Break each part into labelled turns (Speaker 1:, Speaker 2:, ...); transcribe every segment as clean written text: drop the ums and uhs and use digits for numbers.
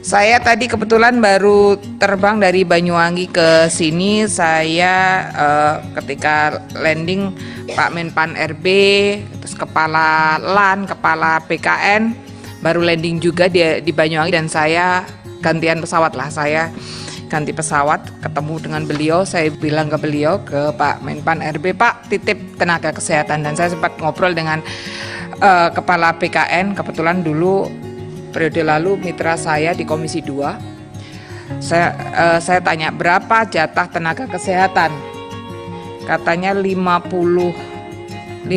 Speaker 1: Saya tadi kebetulan baru terbang dari Banyuwangi ke sini. Saya ketika landing Pak Menpan RB, terus Kepala LAN, Kepala BKN baru landing juga di Banyuwangi, dan saya gantian pesawat lah. Saya ganti pesawat, ketemu dengan beliau. Saya bilang ke beliau, ke Pak Menpan RB, Pak titip tenaga kesehatan. Dan saya sempat ngobrol dengan Kepala BKN, kebetulan dulu periode lalu mitra saya di Komisi 2. Saya tanya berapa jatah tenaga kesehatan, katanya 50.000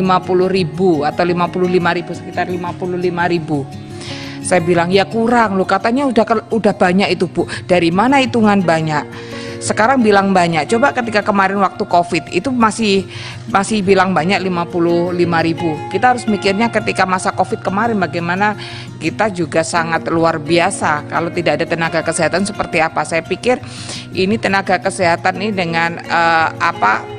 Speaker 1: atau 55.000, sekitar 55.000. Saya bilang ya kurang loh, katanya udah banyak itu Bu. Dari mana hitungan banyak? Sekarang bilang banyak. Coba ketika kemarin waktu COVID itu masih bilang banyak 55.000. Kita harus mikirnya ketika masa COVID kemarin bagaimana kita juga sangat luar biasa. Kalau tidak ada tenaga kesehatan seperti apa? Saya pikir ini tenaga kesehatan ini dengan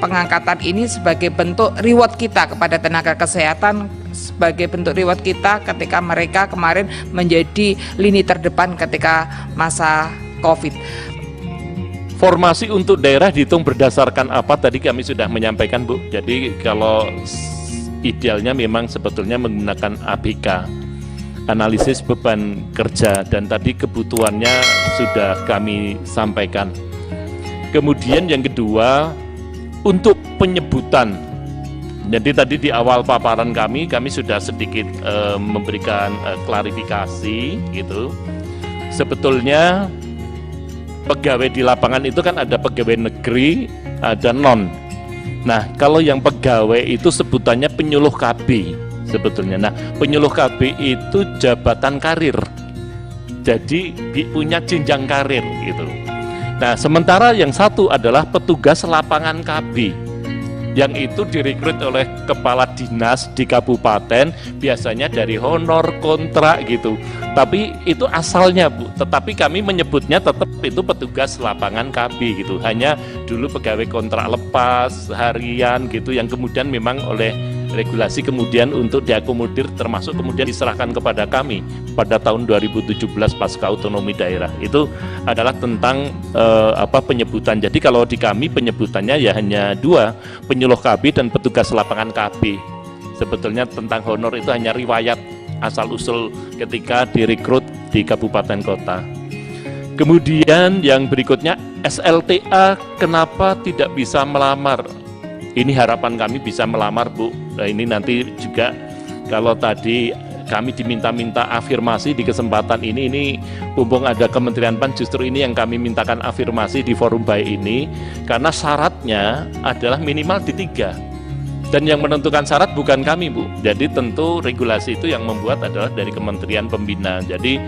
Speaker 1: pengangkatan ini sebagai bentuk reward kita kepada tenaga kesehatan, sebagai bentuk reward kita ketika mereka kemarin menjadi lini terdepan ketika masa COVID.
Speaker 2: Formasi untuk daerah dihitung berdasarkan apa? Tadi kami sudah menyampaikan Bu. Jadi kalau idealnya memang sebetulnya menggunakan ABK, analisis beban kerja, dan tadi kebutuhannya sudah kami sampaikan. Kemudian yang kedua, untuk penyebutan. Jadi tadi di awal paparan kami sudah sedikit memberikan klarifikasi gitu. Sebetulnya pegawai di lapangan itu kan ada pegawai negeri, ada non. Nah, kalau yang pegawai itu sebutannya penyuluh KB sebetulnya. Nah, penyuluh KB itu jabatan karir. Jadi punya jenjang karir gitu. Nah, sementara yang satu adalah petugas lapangan KB, yang itu direkrut oleh kepala dinas di kabupaten, biasanya dari honor, kontrak gitu. Tapi itu asalnya Bu, tetapi kami menyebutnya tetap itu petugas lapangan KB gitu. Hanya dulu pegawai kontrak lepas, harian gitu, yang kemudian memang oleh regulasi kemudian untuk diakomodir, termasuk kemudian diserahkan kepada kami pada tahun 2017 pasca otonomi daerah. Itu adalah tentang penyebutan. Jadi kalau di kami penyebutannya ya hanya dua, penyuluh KB dan petugas lapangan KB. Sebetulnya tentang honor itu hanya riwayat asal-usul ketika direkrut di kabupaten kota. Kemudian yang berikutnya SLTA, kenapa tidak bisa melamar? Ini harapan kami bisa melamar Bu. Nah, ini nanti juga kalau tadi kami diminta-minta afirmasi di kesempatan ini mumpung ada Kementerian PAN, justru ini yang kami mintakan afirmasi di forum baik ini, karena syaratnya adalah minimal D3. Dan yang menentukan syarat bukan kami Bu. Jadi tentu regulasi itu yang membuat adalah dari Kementerian Pembina. Jadi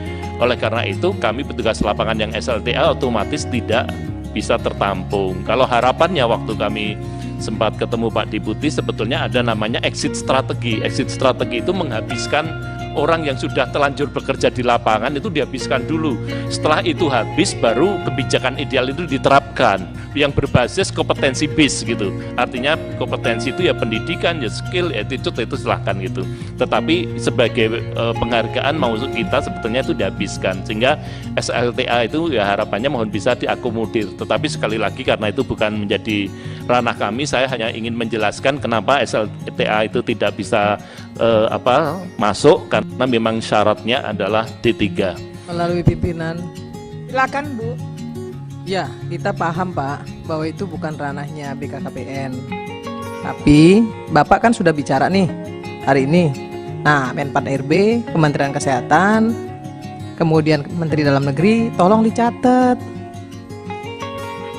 Speaker 2: oleh karena itu kami petugas lapangan yang SLTA otomatis tidak bisa tertampung. Kalau harapannya waktu kami sempat ketemu Pak Deputi, sebetulnya ada namanya exit strategi. Exit strategi itu menghabiskan orang yang sudah telanjur bekerja di lapangan, itu dihabiskan dulu. Setelah itu habis, baru kebijakan ideal itu diterapkan yang berbasis kompetensi base gitu. Artinya kompetensi itu ya pendidikan, ya skill, attitude, itu silahkan gitu. Tetapi sebagai penghargaan maksud kita sebetulnya itu dihabiskan, sehingga SLTA itu ya harapannya mohon bisa diakomodir. Tetapi sekali lagi karena itu bukan menjadi ranah kami, saya hanya ingin menjelaskan kenapa SLTA itu tidak bisa masuk, karena memang syaratnya adalah D3
Speaker 3: melalui pimpinan.
Speaker 1: Silakan Bu.
Speaker 3: Ya, kita paham Pak bahwa itu bukan ranahnya BKKBN. Tapi Bapak kan sudah bicara nih hari ini. Nah, Menpan RB, Kementerian Kesehatan, kemudian Menteri Dalam Negeri, tolong dicatat.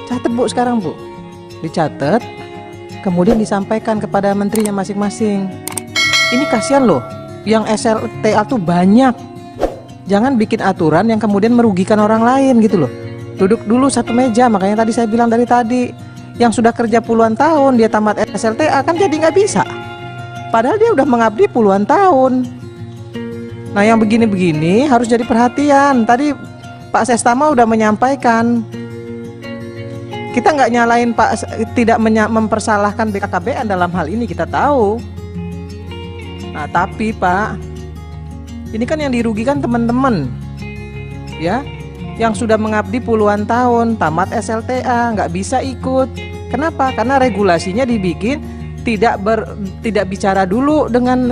Speaker 3: Catat Bu sekarang Bu. Dicatat, kemudian disampaikan kepada menterinya masing-masing. Ini kasihan loh, yang SLTA tuh banyak. Jangan bikin aturan yang kemudian merugikan orang lain gitu loh. Duduk dulu satu meja, makanya tadi saya bilang dari tadi, yang sudah kerja puluhan tahun dia tamat SLTA kan jadi nggak bisa. Padahal dia udah mengabdi puluhan tahun. Nah yang begini-begini harus jadi perhatian. Tadi Pak Sestama udah menyampaikan. Kita nggak nyalain Pak, tidak mempersalahkan BKKBN dalam hal ini, kita tahu. Nah tapi Pak, ini kan yang dirugikan teman-teman, ya. yang sudah mengabdi puluhan tahun, tamat SLTA, nggak bisa ikut. Kenapa? Karena regulasinya dibikin tidak bicara dulu dengan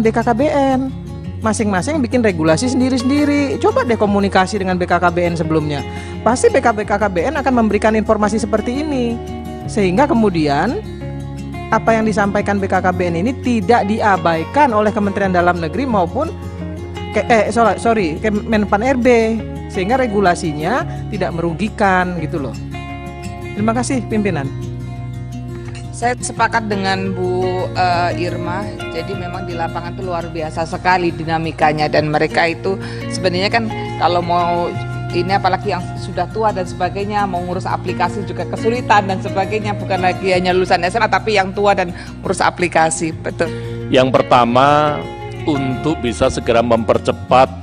Speaker 3: BKKBN. Masing-masing bikin regulasi sendiri-sendiri. Coba deh komunikasi dengan BKKBN sebelumnya. Pasti BKKBN akan memberikan informasi seperti ini. Sehingga kemudian apa yang disampaikan BKKBN ini tidak diabaikan oleh Kementerian Dalam Negeri maupun Menpan RB, sehingga regulasinya tidak merugikan gitu loh. Terima kasih pimpinan.
Speaker 1: Saya sepakat dengan Bu Irma. Jadi memang di lapangan itu luar biasa sekali dinamikanya, dan mereka itu sebenarnya kan kalau mau ini apalagi yang sudah tua dan sebagainya, mau ngurus aplikasi juga kesulitan dan sebagainya, bukan lagi hanya lulusan SMA tapi yang tua dan ngurus aplikasi. Betul.
Speaker 2: Yang pertama, untuk bisa segera mempercepat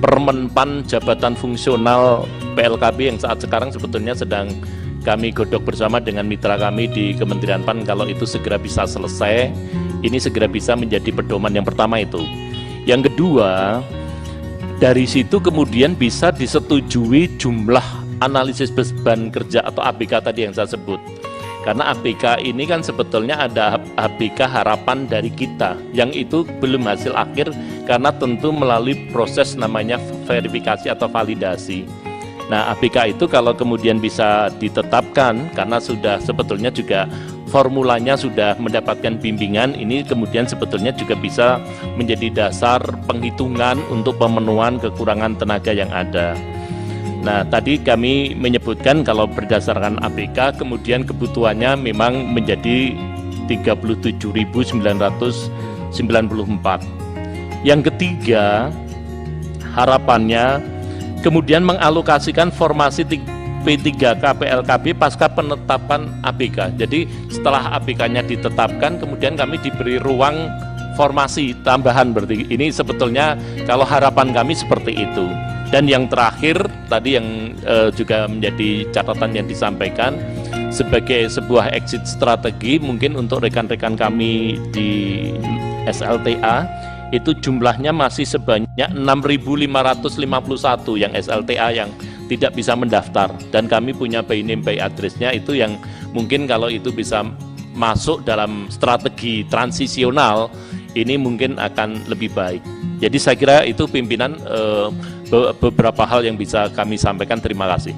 Speaker 2: Permenpan jabatan fungsional PLKB yang saat sekarang sebetulnya sedang kami godok bersama dengan mitra kami di Kementerian PAN. Kalau itu segera bisa selesai, ini segera bisa menjadi pedoman yang pertama itu. Yang kedua, dari situ kemudian bisa disetujui jumlah analisis beban kerja atau ABK tadi yang saya sebut. Karena ABK ini kan sebetulnya ada ABK harapan dari kita, yang itu belum hasil akhir karena tentu melalui proses namanya verifikasi atau validasi. Nah, ABK itu kalau kemudian bisa ditetapkan, karena sudah sebetulnya juga formulanya sudah mendapatkan bimbingan, ini kemudian sebetulnya juga bisa menjadi dasar penghitungan untuk pemenuhan kekurangan tenaga yang ada. Nah, tadi kami menyebutkan kalau berdasarkan ABK, kemudian kebutuhannya memang menjadi 37.994. Yang ketiga, harapannya kemudian mengalokasikan formasi P3K PLKB pasca penetapan ABK. Jadi setelah ABK-nya ditetapkan, kemudian kami diberi ruang formasi tambahan. Berarti ini sebetulnya kalau harapan kami seperti itu. Dan yang terakhir tadi yang juga menjadi catatan yang disampaikan sebagai sebuah exit strategi mungkin untuk rekan-rekan kami di SLTA itu jumlahnya masih sebanyak 6.551 yang SLTA yang tidak bisa mendaftar, dan kami punya by name by address-nya itu yang mungkin kalau itu bisa masuk dalam strategi transisional ini mungkin akan lebih baik. Jadi saya kira itu pimpinan beberapa hal yang bisa kami sampaikan. Terima kasih.